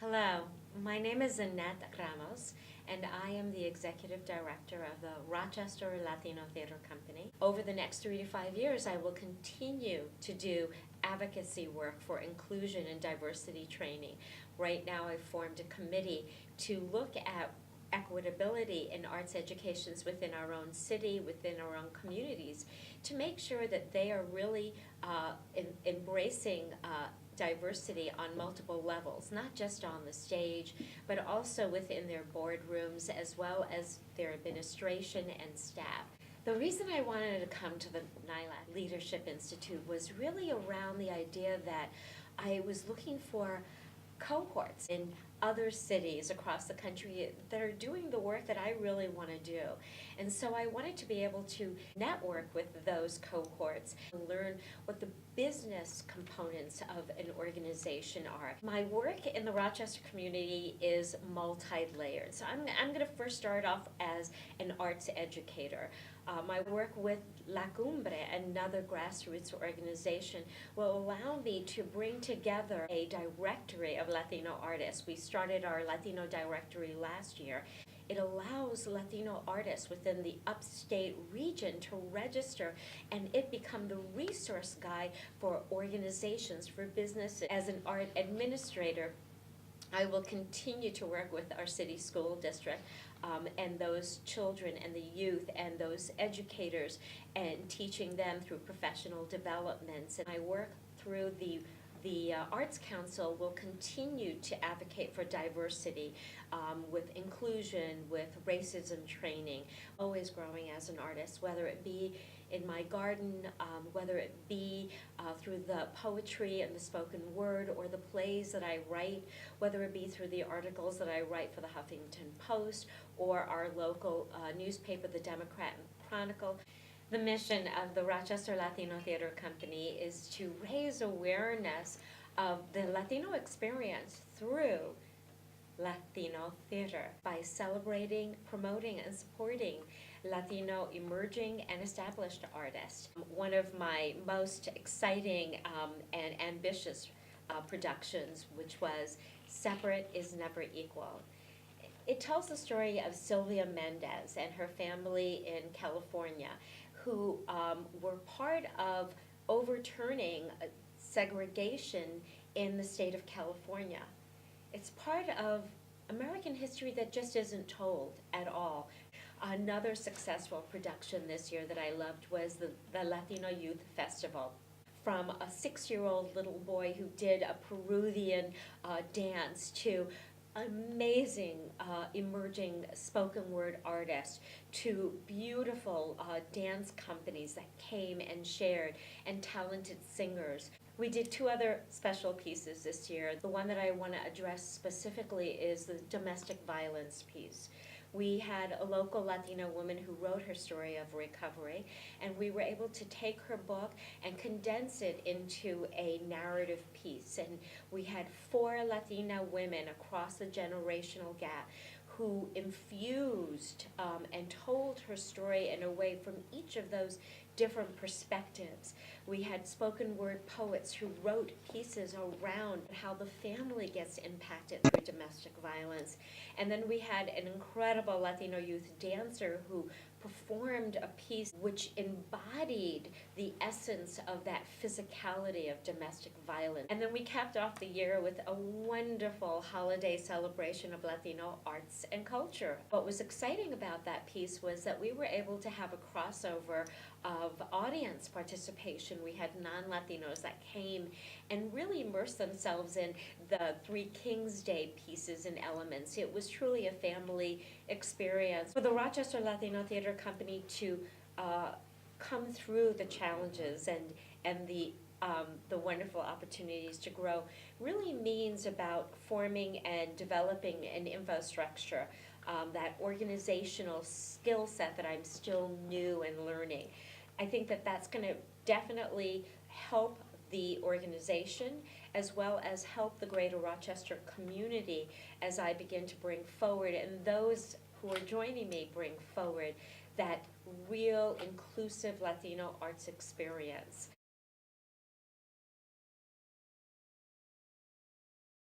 Hello, my name is Annette Ramos, and I am the Executive Director of the Rochester Latino Theater Company. Over the next 3 to 5 years, I will continue to do advocacy work for inclusion and diversity training. Right now, I've formed a committee to look at equitability in arts educations within our own city, within our own communities, to make sure that they are really embracing diversity on multiple levels, not just on the stage, but also within their boardrooms as well as their administration and staff. The reason I wanted to come to the NILAC Leadership Institute was really around the idea that I was looking for cohorts in other cities across the country that are doing the work that I really want to do. And so I wanted to be able to network with those cohorts and learn what the business components of an organization are. My work in the Rochester community is multi-layered. So I'm going to first start off as an arts educator. My work with La Cumbre, another grassroots organization, will allow me to bring together a directory of Latino artists. We started our Latino directory last year. It allows Latino artists within the upstate region to register and it become the resource guide for organizations, for businesses. As an art administrator, I will continue to work with our city school district and those children and the youth and those educators and teaching them through professional developments. And I work through the Arts Council will continue to advocate for diversity with inclusion, with racism training, always growing as an artist, whether it be in my garden, whether it be through the poetry and the spoken word or the plays that I write, whether it be through the articles that I write for the Huffington Post or our local newspaper, the Democrat and Chronicle. The mission of the Rochester Latino Theater Company is to raise awareness of the Latino experience through Latino theater by celebrating, promoting, and supporting Latino emerging and established artists. One of my most exciting and ambitious productions, which was Separate is Never Equal. It tells the story of Sylvia Mendez and her family in California who were part of overturning segregation in the state of California. It's part of American history that just isn't told at all. Another successful production this year that I loved was the Latino Youth Festival. From a 6-year-old little boy who did a Peruvian dance to amazing emerging spoken word artists to beautiful dance companies that came and shared and talented singers. We did 2 other special pieces this year. The one that I want to address specifically is the domestic violence piece. We had a local Latino woman who wrote her story of recovery, and we were able to take her book and condense it into a narrative piece. And we had 4 Latina women across the generational gap who infused and told her story in a way from each of those different perspectives. We had spoken word poets who wrote pieces around how the family gets impacted through domestic violence. And then we had an incredible Latino youth dancer who performed a piece which embodied the essence of that physicality of domestic violence. And then we capped off the year with a wonderful holiday celebration of Latino arts and culture. What was exciting about that piece was that we were able to have a crossover of audience participation. We had non-Latinos that came and really immersed themselves in the 3 Kings Day pieces and elements. It was truly a family experience. For the Rochester Latino Theater Company to come through the challenges and the wonderful opportunities to grow really means about forming and developing an infrastructure, that organizational skill set that I'm still new and learning. I think that that's going to definitely help the organization as well as help the greater Rochester community as I begin to bring forward, and those who are joining me bring forward that real inclusive Latino arts experience.